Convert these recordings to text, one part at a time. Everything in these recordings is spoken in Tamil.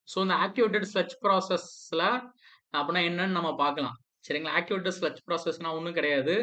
ஸோ இந்த ஆக்டிவேட்டட் ஸ்லட்ஜ் ப்ராசஸ்ல அப்படின்னா என்னன்னு நம்ம பார்க்கலாம். சரிங்களா? ஆக்டிவேட்டட் ஸ்லட்ஜ் ப்ராசஸ்னா ஒண்ணும் கிடையாது.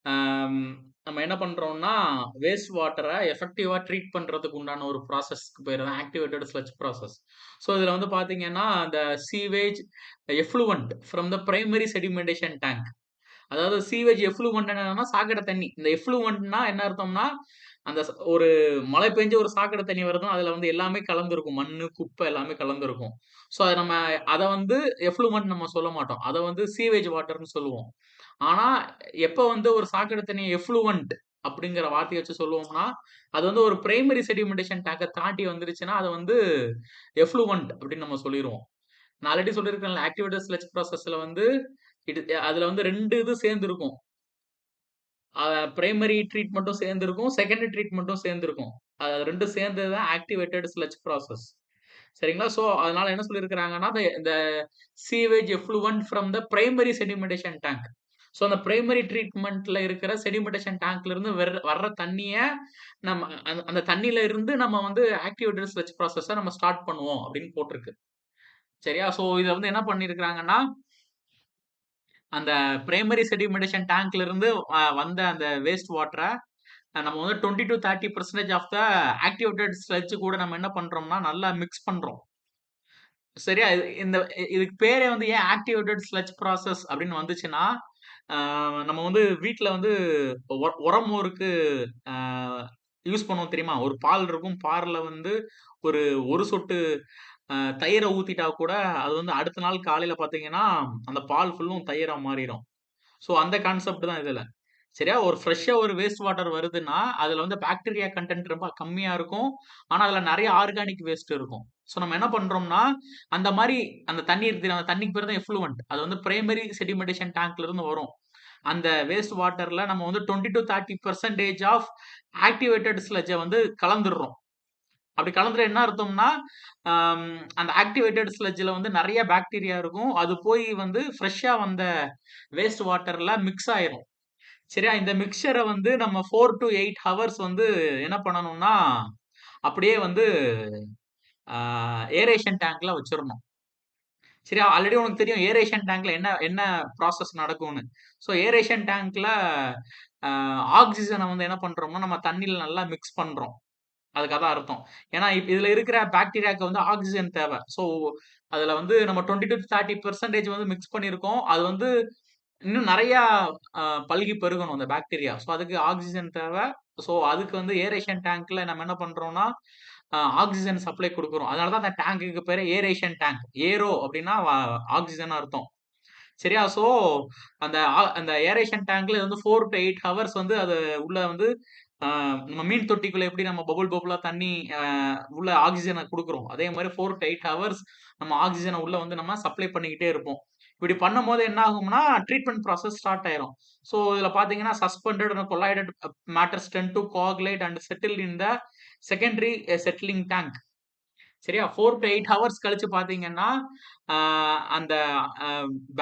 ஆம், நம்ம என்ன பண்றோம்னா, வேஸ்ட் வாட்டர எஃபெக்டிவா ட்ரீட் பண்றதுக்கு உண்டான ஒரு ப்ராசஸ்க்கு பேரு தான் ஆக்டிவேட்டட் ஸ்லட்ஜ் ப்ராசஸ். ஸோ இதுல வந்து பார்த்தீங்கன்னா, அந்த sewage effluent from the primary sedimentation tank. அதாவது சீவேஜ் எஃப்ளூவன்ட் என்னன்னா சாக்கடை தண்ணி. இந்த எஃப்ளூவன்ட்னா என்ன அர்த்தம்னா, அந்த ஒரு மழை பெஞ்சு ஒரு சாக்கடை தண்ணி வருதுன்னா, அதுல வந்து எல்லாமே கலந்திருக்கும். மண்ணு, குப்பை எல்லாமே கலந்திருக்கும். ஸோ அத வந்து எஃப்ளூவன்ட் நம்ம சொல்ல மாட்டோம். அத வந்து சீவேஜ் வாட்டர்ன்னு சொல்லுவோம். ஆனா, எப்ப வந்து ஒரு சாக்கடை தண்ணீய எஃப்ளூவன்ட் அப்படிங்கிற வார்த்தைய வச்சு சொல்லுவோம்னா, அது வந்து ஒரு பிரைமரி செடிமெண்டேஷன் டேங்க தாண்டி வந்துருச்சுன்னா, அது வந்து எஃப்ளூவன்ட் அப்படின்னு நம்ம சொல்லிருவோம். நான் ஆல்ரெடி சொல்லியிருக்கேன்ல, ஆக்டிவேட்டட் ஸ்லட்ஜ் ப்ராசஸ்ல வந்து அதுல வந்து 2 இது சேர்ந்திருக்கும். பிரைமரி ட்ரீட்மெண்ட்டும் சேர்ந்திருக்கும். செகண்டரி ட்ரீட்மெண்ட்டும் சேர்ந்திருக்கும். அது 2ம் சேர்ந்தது தான் ஆக்டிவேட்டட் ஸ்லட்ஜ் ப்ராசஸ். சரிங்களா? ஸோ அதனால என்ன சொல்லியிருக்கிறாங்கன்னா, இந்த sewage effluent from the primary sedimentation tank. So அந்த பிரைமரி ட்ரீட்மெண்ட்ல இருக்கிற செடிமெண்டேஷன் டேங்க்ல இருந்து வர்ற தண்ணிய நம்ம அந்த தண்ணீல இருந்து நம்ம வந்து ஆக்டிவேட்டட் ஸ்லட்ஜ் ப்ராசஸ நம்ம ஸ்டார்ட் பண்ணுவோம் அப்படின்னு போட்டிருக்கு. சரியா? ஸோ இத வந்து என்ன பண்ணியிருக்கிறாங்கன்னா, அந்த பிரைமரி செடிமெண்டேஷன் டேங்க்ல இருந்து வந்த அந்த வேஸ்ட் வாட்டர நம்ம வந்து 20-30% ஆஃப் த ஆக்டிவேட்டட் ஸ்லட்ஜ் கூட நம்ம என்ன பண்றோம்னா, நல்லா மிக்ஸ் பண்றோம். சரியா? இதுக்கு பேரே வந்து ஏன் ஆக்டிவேட்டட் ஸ்லட்ஜ் ப்ராசஸ் அப்படின்னு வந்துச்சுன்னா, ஆ நம்ம வந்து வீட்ல வந்து உரமோருக்கு ஆ யூஸ் பண்ணுவோம் தெரியுமா? ஒரு பால் இருக்கும். பால்ல வந்து ஒரு 1 சொட்டு அ தயிர ஊத்திட்டா கூட, அது வந்து அடுத்த நாள் காலையில பார்த்தீங்கன்னா, அந்த பால் ஃபுல்லும் தயிரா மாறிரும். ஸோ அந்த கான்செப்ட் தான் இதுல. சரியா? ஒரு ஃப்ரெஷ்ஷா ஒரு வேஸ்ட் வாட்டர் வருதுன்னா, அதுல வந்து பாக்டீரியா கன்டென்ட் ரொம்ப கம்மியா இருக்கும். ஆனா, அதுல நெறைய ஆர்கானிக் வேஸ்ட் இருக்கும். ஸோ நம்ம என்ன பண்றோம்னா, அந்த மாரி அந்த தண்ணீர் அந்த தண்ணிக்கு பேரு தான் எஃப்ளூவன்ட். அது வந்து பிரைமரி செடிமெண்டேஷன் டேங்க்ல இருந்து வரும். அந்த வேஸ்ட் வாட்டர்ல நம்ம வந்து 20-30% ஆஃப் ஆக்டிவேட்டட் ஸ்லட்ஜ வந்து கலந்துர்றோம். அப்படி கலந்துட்டா என்ன அர்த்தம்னா, அம் அந்த ஆக்டிவேட்டட் ஸ்லட்ஜ்ல வந்து நெறைய பாக்டீரியா இருக்கும். அது போய் வந்து ஃப்ரெஷ்ஷா வந்த வேஸ்ட் வாட்டர்ல மிக்ஸ் ஆயிரும். சரியா? இந்த மிக்ஸ்சர வந்து நம்ம 4 டூ 8 ஹவர்ஸ் வந்து என்ன பண்ணணும்னா, அப்படியே வந்து ஆ ஏரேஷன் டேங்க்ல வச்சிரணும். சரியா? ஆல்ரெடி உனக்கு தெரியும் ஏரேஷன் டேங்க்ல என்ன என்ன ப்ராசஸ் நடக்கும்னு. ஸோ ஏரேஷன் டேங்க்ல ஆ ஆக்ஸிஜன வந்து என்ன பண்றோம்னா, நம்ம தண்ணீல நல்லா மிக்ஸ் பண்றோம். அதுக்கு அதான் அர்த்தம். ஏன்னா, இதுல இருக்கிற பாக்டீரியாக்கு வந்து ஆக்ஸிஜன் தேவ. ஸோ, அதுல வந்து நம்ம 20-30% வந்து மிக்ஸ் பண்ணியிருக்கோம். அது வந்து இன்னும் நெறையா பல்கி பெருகணும் அந்த பாக்டீரியா. ஸோ, அதுக்கு ஆக்ஸிஜன் தேவ. ஸோ, அதுக்கு வந்து ஏரேஷன் டேங்க்ல நம்ம என்ன பண்றோம்னா, ஆக்ஸிஜன் சப்ளை குடுக்குறோம். அதனால தான் அந்த டேங்க்குக்கு பேரு ஏரேஷன் டேங்க். ஏரோ அப்டின்னா ஆக்ஸிஜன் அர்த்தம். சரியா? ஸோ, அந்த ஏரேஷன் டேங்க்ல வந்து 4 டூ 8 ஹவர்ஸ் வந்து அது உள்ள வந்து அ நம்ம மீன் தொட்டிக்குள்ள எப்படி நம்ம பபுள் பபுளா தண்ணி உள்ள ஆக்ஸிஜன குடுக்குறோம். அதே மாரி 4 டூ 8 ஹவர்ஸ் நம்ம ஆக்ஸிஜன உள்ள வந்து நம்ம சப்ளை பண்ணிக்கிட்டே இருப்போம். இப்படி பண்ணும்போது என்ன ஆகும்னா, ட்ரீட்மெண்ட் ப்ராசஸ் ஸ்டார்ட் ஆயிரும். ஸோ, இதுல பார்த்தீங்கன்னா, suspended and colloidal matters tend to coagulate and settle in the secondary settling tank. சரியா? 4 டூ 8 ஹவர்ஸ் கழிச்சு பார்த்தீங்கன்னா, ஆ அந்த அ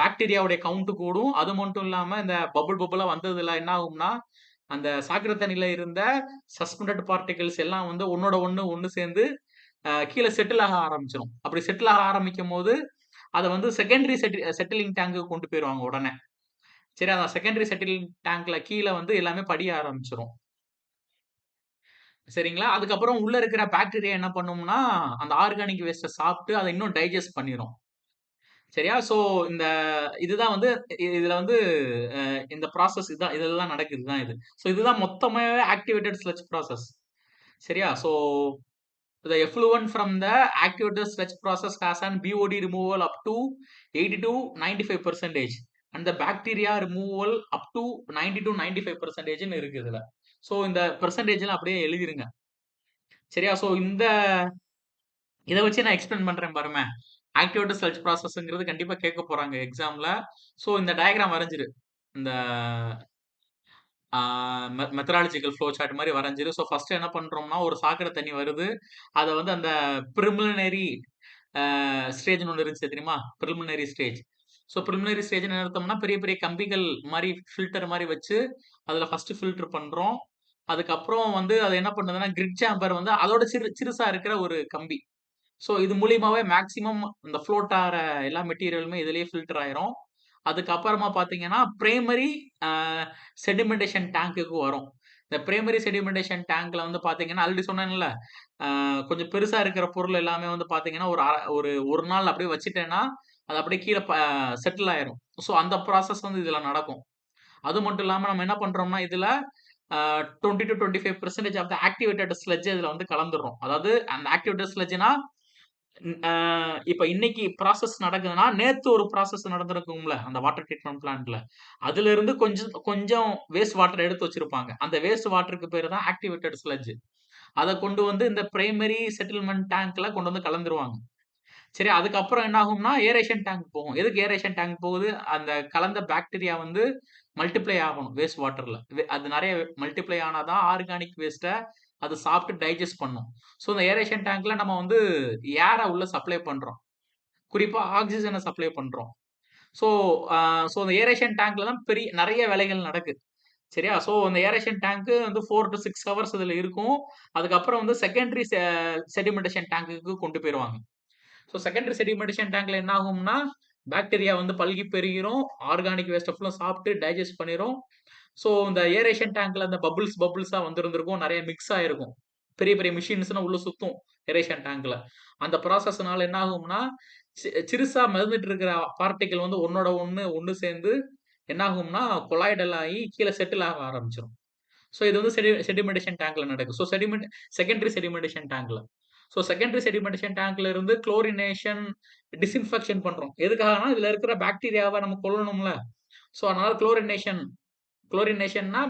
பாக்டீரியாவுடைய கவுண்ட் கூடும். அது மட்டும் இல்லாம இந்த பபுள் பபுளா வந்ததுல என்ன ஆகும்னா, அந்த சாக்கடை தண்ணீல இருந்த சஸ்பெண்டட் பார்ட்டிகிள்ஸ் எல்லாம் வந்து ஒண்ணோட ஒண்ணு சேர்ந்து கீழ செட்டில் ஆக ஆரம்பிச்சுரும். அப்படி செட்டில் ஆக ஆரம்பிக்கும்போது, அத வந்து செகண்டரி செட்டிலிங் டேங்க்குக்கு கொண்டு போயிருவாங்க உடனே. சரி, அந்த செகண்டரி செட்டிலிங் டேங்க்ல கீழ வந்து எல்லாமே படிய ஆரம்பிச்சுரும். சரிங்களா? அதுக்கப்புறம் உள்ள இருக்கிற பாக்டீரியா என்ன பண்ணும்னா, அந்த ஆர்கானிக் வேஸ்ட்ட சாப்ட்டு அத இன்னும் டைஜஸ்ட் பண்ணிரும். சரியா? ஸோ இந்த இதுதான் வந்து இதுல வந்து இந்த ப்ராசஸ் இதுல தான் நடக்குது. இதுதான் இது. ஸோ இதுதான் மொத்தமாவே ஆக்டிவேட்டட் ஸ்லட்ஜ் ப்ராசஸ். சரியா? So the effluent from the activated sludge process has an BOD removal up to 80 to 95% and the bacteria removal up to 90 to 95% ன்னு இருக்கு இதுல. ஸோ இந்த பெர்சன்டேஜ்லாம் அப்படியே எழுதிருங்க. சரியா? ஸோ இத வச்சு நான் எக்ஸ்பிளைன் பண்றேன் பாருங்களேன். ஆக்டிவேட்டட் ஸ்லட்ஜ் ப்ராசஸ்ங்கிறது கண்டிப்பா கேட்கப் போறாங்க எக்ஸாம்ல. ஸோ இந்த டயகிராம் வரைஞ்சிரு. இந்த ஆ மெத்தடாலஜிக்கல் ஃப்ளோ சார்ட் மாரி வரைஞ்சிரு. ஸோ ஃபர்ஸ்ட் என்ன பண்றோம்னா, ஒரு சாக்கடை தண்ணி வருது. அத வந்து அந்த பிரிலிமினரி ஸ்டேஜ்ன்னு ஒண்ணு இருந்துச்சு தெரியுமா? Preliminary stage. ஸோ பிரிலிமினரி ஸ்டேஜ்ன்னு என்ன அர்த்தம்னா, பெரிய பெரிய கம்பிகள் மாரி ஃபில்டர் மாரி வச்சு, அதுல ஃபர்ஸ்ட் ஃபில்டர் பண்றோம். அதுக்கப்புறம் வந்து அது என்ன பண்ணுதுன்னா, கிரிட் சேம்பர் வந்து அதோட சிறுசா இருக்கிற ஒரு கம்பி. ஸோ இது மூலியமாவே மேக்ஸிமம் இந்த ஃப்ளோட் ஆகிற எல்லா மெட்டீரியலுமே இதுலயே ஃபில்டர் ஆயிரும். அதுக்கப்புறமா பார்த்தீங்கன்னா, பிரைமரி அ செடிமெண்டேஷன் டேங்க்குக்கு வரும். இந்த பிரைமரி செடிமெண்டேஷன் டேங்க்ல வந்து பார்த்தீங்கன்னா, ஆல்ரெடி சொன்னேன்ல, கொஞ்சம் பெருசா இருக்கிற பொருள் எல்லாமே வந்து பார்த்தீங்கன்னா, ஒரு 1 நாள் அப்படியே வச்சுட்டேன்னா, அது அப்படியே கீழ செட்டில் ஆயிரும். ஸோ அந்த ப்ராசஸ் வந்து இதுல நடக்கும். அது மட்டும் இல்லாம நம்ம என்ன பண்றோம்னா, இதுல 20 to 25% of the activated sludge இதுல வந்து கலந்துர்றோம். அதாவது அந்த ஆக்டிவேட்டட் ஸ்லட்ஜ்னா, அ இப்ப இன்னைக்கு ப்ராசஸ் நடக்குதுன்னா, நேத்து ஒரு ப்ராசஸ் நடந்திருக்கும்ல, அந்த வாட்டர் ட்ரீட்மெண்ட் பிளான்ட்ல. அதிலிருந்து கொஞ்சம் கொஞ்சம் வேஸ்ட் வாட்டர் எடுத்து வச்சிருப்பாங்க. அந்த வேஸ்ட் வாட்டருக்கு பேரு தான் ஆக்டிவேட்டட் ஸ்லட்ஜ். அத கொண்டு வந்து இந்த பிரைமரி செட்டில்மென்ட் டேங்க்ல கொண்டு வந்து கலந்துருவாங்க. சரி, அதுக்கப்புறம் என்ன ஆகும்னா, ஏரேஷன் டேங்க் போகும். எதுக்கு ஏரேஷன் டேங்க் போகுது? அந்த கலந்த பாக்டீரியா வந்து மல்டிப்ளை ஆகணும் வேஸ்ட் வாட்டர்ல. அது நெறைய மல்டிப்ளை ஆனா தான் ஆர்கானிக் வேஸ்ட்ட அது சாப்பிட்டு டைஜெஸ்ட் பண்ணும். ஸோ, இந்த ஏரேஷன் டேங்க்ல நம்ம வந்து ஏர உள்ள சப்ளை பண்றோம். குறிப்பா ஆக்ஸிஜன சப்ளை பண்றோம். ஸோ, அ ஸோ இந்த ஏரேஷன் டேங்க்ல தான் நெறைய வேலைகள் நடக்குது. சரியா? ஸோ, அந்த ஏரேஷன் டேங்க் வந்து 4 டூ 6 ஹவர்ஸ் இதுல இருக்கும். அதுக்கப்புறம் வந்து செகண்டரி செடிமெண்டேஷன் டேங்க்குக்கு கொண்டு போயிருவாங்க. ஸோ செகண்டரி செடிமெண்டேஷன் டேங்க்ல என்ன ஆகும்னா, பாக்டீரியா வந்து பல்கி பெருகிரும். ஆர்கானிக் வேஸ்ட்ட ஃபுல்லா சாப்பிட்டு டைஜெஸ்ட் பண்ணிரும். ஸோ இந்த ஏரேஷன் டேங்க்ல அந்த பபிள்ஸா வந்திருந்திருக்கும். நெறைய மிக்ஸ் ஆயிருக்கும். பெரிய பெரிய மெஷின்ஸ்லாம் உள்ள சுத்தும். ஏரேஷன் டேங்க்ல. அந்த ப்ராசஸ்னால என்ன ஆகும்னா, சிறுசா மிதந்துட்டு இருக்கிற பார்ட்டிகிள் வந்து ஒண்ணு சேர்ந்து என்ன ஆகும்னா, கொலாய்டல் ஆயி கீழ செட்டில் ஆக ஆரம்பிச்சுரும். ஸோ இது வந்து செடிமெண்டேஷன் டேங்க்ல நடக்கும். ஸோ செகண்டரி செடிமெண்டேஷன் டேங்க்ல. ஸோ செகண்டரி செடிமெண்டேஷன் டேங்க்ல இருந்து குளோரினேஷன், டிஸ்இன்ஃபெக்ஷன் பண்றோம். எதுக்காகன்னா, இதுல இருக்கிற பாக்டீரியாவ நம்ம கொல்லணும்ல. ஸோ அதனால குளோரினேஷன்னா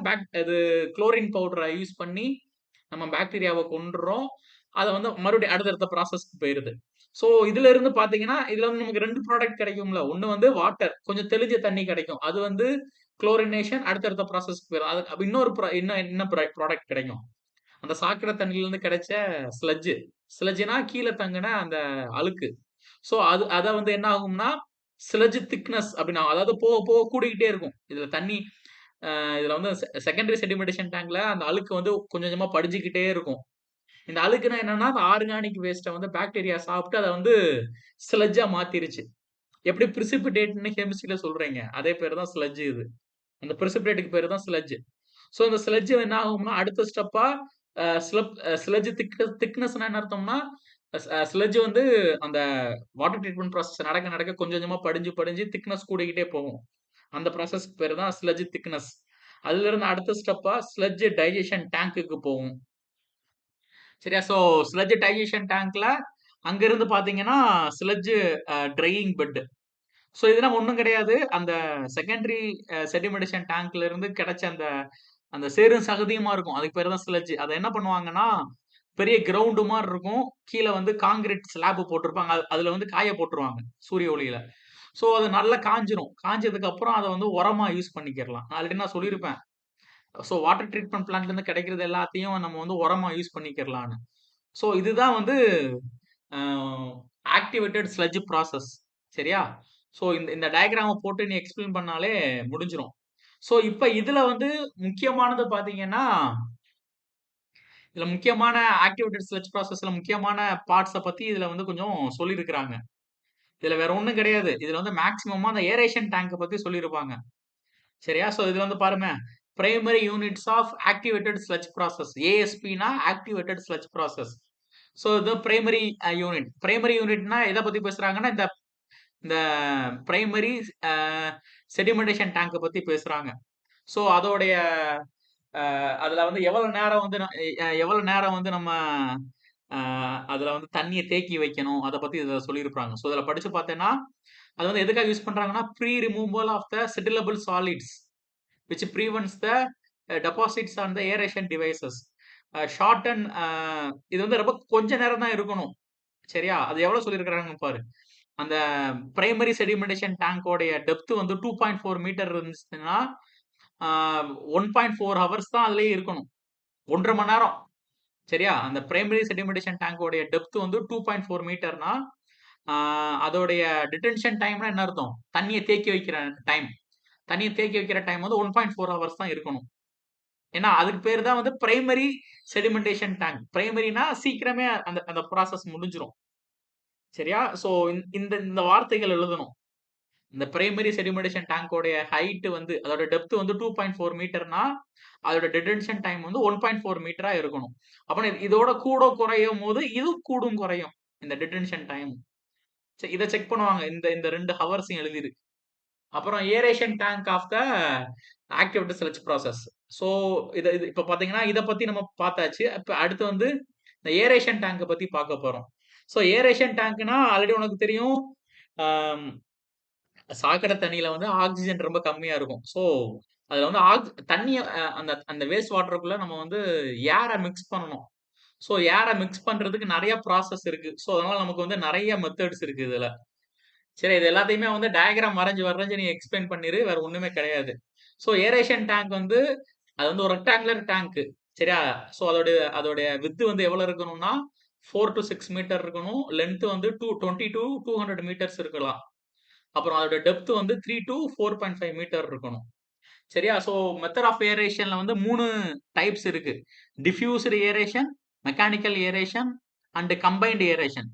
அது குளோரின் பவுடர யூஸ் பண்ணி நம்ம பாக்டீரியாவ கொன்றுறோம். அத வந்து மறுபடியும் அடுத்தடுத்த ப்ராசஸ்க்கு போயிருது. ஸோ இதுல இருந்து பார்த்தீங்கன்னா, இதுல வந்து நமக்கு 2 ப்ராடக்ட் கிடைக்கும்ல. ஒண்ணு வந்து வாட்டர் கொஞ்சம் தெளிஞ்ச தண்ணி கிடைக்கும். அது வந்து குளோரினேஷன் அடுத்தடுத்த ப்ராசஸ்க்கு போயிரும். அது அப்ப இன்னொரு என்ன ப்ராடக்ட் கிடைக்கும். அந்த சாக்கடை தண்ணீலருந்து கிடைச்ச ஸ்லட்ஜ். ஸ்லட்ஜ்னா கீழ தங்குன அந்த அழுக்கு. ஸோ அத வந்து என்ன ஆகும்னா, ஸ்லட்ஜ் திக்னஸ் அப்டின்னா அதாவது போக போக கூடிக்கிட்டே இருக்கும். இதுல தண்ணி இதுல வந்து செகண்டரி செடிமெண்டேஷன் டேங்க்ல அந்த அழுக்கு வந்து கொஞ்சம் கொஞ்சமா படிஞ்சுக்கிட்டே இருக்கும். இந்த அழுக்குனா என்னன்னா, அந்த ஆர்கானிக் வேஸ்ட்ட வந்து பாக்டீரியா சாப்பிட்டு அத வந்து ஸ்லட்ஜா மாத்திருச்சு. எப்படி பிரிசிபிடேட்ன்னு கெமிஸ்ட்ரில சொல்றீங்க. அதே பேரு தான் ஸ்லட்ஜ் இது. அந்த பிரிசிபிடேட்க்கு பேரு தான் ஸ்லட்ஜ். ஸோ இந்த ஸ்லட்ஜ் என்ன ஆகும்னா, அடுத்த ஸ்டெப்பா ஸ்லட்ஜ் திக்னஸ்னா என்ன அர்த்தம்னா, ஸ்லட்ஜ் வந்து அந்த வாட்டர் ட்ரீட்மெண்ட் ப்ராசஸ் நடக்க நடக்க கொஞ்சம் கொஞ்சமா படிஞ்சு படிஞ்சு திக்னஸ் கூடிக்கிட்டே போகும். அந்த ப்ராசஸ்க்கு பேரு தான் ஸ்லட்ஜ் திக்னஸ். அதிலிருந்து அடுத்த ஸ்டெப்பா ஸ்லட்ஜ் டைஜெஷன் டேங்க்குக்கு போகும். சரியா? ஸோ ஸ்லட்ஜ் டைஜெஷன் டேங்க்ல அங்கிருந்து பார்த்தீங்கன்னா, ஸ்லட்ஜ் ட்ரையிங் பெட். ஸோ இதெல்லாம் ஒண்ணும் கிடையாது. அந்த செகண்டரி செடிமெண்டேஷன் டேங்க்ல இருந்து கிடைச்ச அந்த அந்த சேரும் சகதியுமா இருக்கும். அதுக்கு பேரு தான் ஸ்லட்ஜ். அத என்ன பண்ணுவாங்கன்னா, பெரிய கிரவுண்ட் மாரி இருக்கும். கீழ வந்து கான்கிரீட் ஸ்லாப் போட்டிருப்பாங்க. அதுல வந்து காய போட்டுருவாங்க, சூரிய ஒளியில. ஸோ அது நல்லா காஞ்சிரும். காஞ்சதுக்கு அப்புறம் அத வந்து உரமா யூஸ் பண்ணிக்கிறலாம். ஆல்ரெடி நான் சொல்லியிருப்பேன். ஸோ வாட்டர் ட்ரீட்மெண்ட் பிளான்ட்ல இருந்து கிடைக்கிறது எல்லாத்தையும் நம்ம வந்து உரமா யூஸ் பண்ணிக்கிறலான்னு. ஸோ இதுதான் வந்து அ ஆக்டிவேட்டட் ஸ்லட்ஜ் ப்ராசஸ். சரியா? ஸோ இந்த இந்த டயகிராம போட்டு நீ எக்ஸ்ப்ளைன் பண்ணாலே முடிஞ்சிரும். ஸோ இப்ப இதுல வந்து முக்கியமானது பார்த்தீங்கன்னா, இதுல முக்கியமான ஆக்டிவேட்டட் ஸ்லட்ஜ் ப்ராசஸ்ல முக்கியமான பார்ட்ஸ பத்தி இதுல வந்து கொஞ்சம் சொல்லியிருக்கிறாங்க. இதுல வேற ஒண்ணும் கிடையாது. இதுல வந்து மேக்ஸிமமா அந்த ஏரேஷன் டேங்க்க பத்தி சொல்லியிருப்பாங்க. சரியா? ஸோ இதுல வந்து பாருங்க. Primary units of activated sludge process. ஏஎஸ்பின்னா ஆக்டிவேட்டட் ஸ்லட்ஜ் ப்ராசஸ். ஸோ இது பிரைமரி யூனிட். பிரைமரி யூனிட்னா எத பத்தி பேசுறாங்கன்னா, இந்த இந்த பிரைமரி அ செடிமெண்டேஷன் டேங்க்க பத்தி பேசுறாங்க. ஸோ அதோடைய அதுல வந்து எவ்வளவு நேரம் வந்து நம்ம அ அதுல வந்து தண்ணீய தேக்கி வைக்கணும். அத பத்தி இதுல சொல்லியிருப்பாங்க. ஸோ இதுல படிச்சு பார்த்தேன்னா, அது வந்து எதுக்காக யூஸ் பண்றாங்கன்னா, pre removal of the settleable solids which prevents the deposits on the aeration devices. Short இது வந்து ரொம்ப கொஞ்ச நேரம் தான் இருக்கணும். சரியா? அது எவ்வளவு சொல்லியிருக்கிறாங்கன்னு பாரு. அந்த பிரைமரி செடிமெண்டேஷன் டேங்கோடைய டெப்த் வந்து 2.4 மீட்டர் இருந்துச்சுன்னா, ஆ 1.4 ஹவர்ஸ் தான் அதிலேயே இருக்கணும். 1 1/2 மணி நேரம். சரியா? அந்த பிரைமரி செடிமெண்டேஷன் டேங்கோடைய டெப்த் வந்து 2.4 மீட்டர்னா, ஆ அதோடைய டிடென்ஷன் டைம்னா என்ன அர்த்தம்? தண்ணீய தேக்கி வைக்கிற டைம். தண்ணீய தேக்கி வைக்கிற டைம் வந்து 1.4 ஹவர்ஸ் தான் இருக்கணும். ஏன்னா, அதுக்கு பேரு தான் வந்து பிரைமரி செடிமெண்டேஷன் டேங்க். பிரைமரினா சீக்கிரமே அந்த அந்த ப்ராசஸ் முடிஞ்சிரும். சரியா? ஸோ இந்த இந்த வார்த்தைகள் எழுதணும். இந்த பிரைமரி செடிமெண்டேஷன் டேங்கோடைய ஹைட் வந்து அதோட டெப்த் வந்து 2.4 மீட்டர்னா, அதோட டிடென்ஷன் டைம் வந்து 1.4 மீட்டரா இருக்கணும். அப்ப இதோட கூட குறையும்போது, இது கூடும் குறையும். இந்த டிடென்ஷன் டைம். இத செக் பண்ணுவாங்க. இந்த இந்த 2 ஹவர்ஸையும் எழுதிரு. அப்புறம் aeration tank of the activated sludge process. So இத இது இப்ப பார்த்தீங்கன்னா, இத பத்தி நம்ம பார்த்தாச்சு. இப்ப அடுத்து வந்து இந்த ஏரேஷன் டேங்க பத்தி பார்க்க போறோம். ஸோ ஏரேஷன் டேங்க்னா ஆல்ரெடி உனக்கு தெரியும். ஆம் சாக்கடை தண்ணீல வந்து ஆக்ஸிஜன் ரொம்ப கம்மியா இருக்கும். ஸோ அதுல வந்து தண்ணிய அந்த அந்த வேஸ்ட் வாட்டருக்குள்ள நம்ம வந்து ஏர மிக்ஸ் பண்ணணும். ஸோ ஏர மிக்ஸ் பண்றதுக்கு நெறைய ப்ராசஸ் இருக்கு. ஸோ அதனால நமக்கு வந்து நெறைய மெத்தட்ஸ் இருக்கு இதுல. சரி, இது எல்லாத்தையுமே வந்து டயகிராம் வரைஞ்சு வரைஞ்சு நீ எக்ஸ்பிளைன் பண்ணிரு. வேற ஒண்ணுமே கிடையாது. ஸோ ஏரேஷன் டேங்க் வந்து அது வந்து ஒரு ரெக்டாங்குலர் டேங்க். சரியா? ஸோ அதோடைய விட்த் வந்து எவ்வளவு இருக்கணும்னா 4 டூ 6 மீட்டர் இருக்கணும். லென்த் வந்து 20 டூ 200 மீட்டர்ஸ் இருக்கலாம். அப்புறம் அதோட டெப்த் வந்து 3 டூ 4.5 மீட்டர் இருக்கணும். சரியா? ஸோ மெத்தட் ஆஃப் ஏரேஷன்ல வந்து 3 டைப்ஸ் இருக்கு. Diffused aeration, mechanical aeration and combined aeration.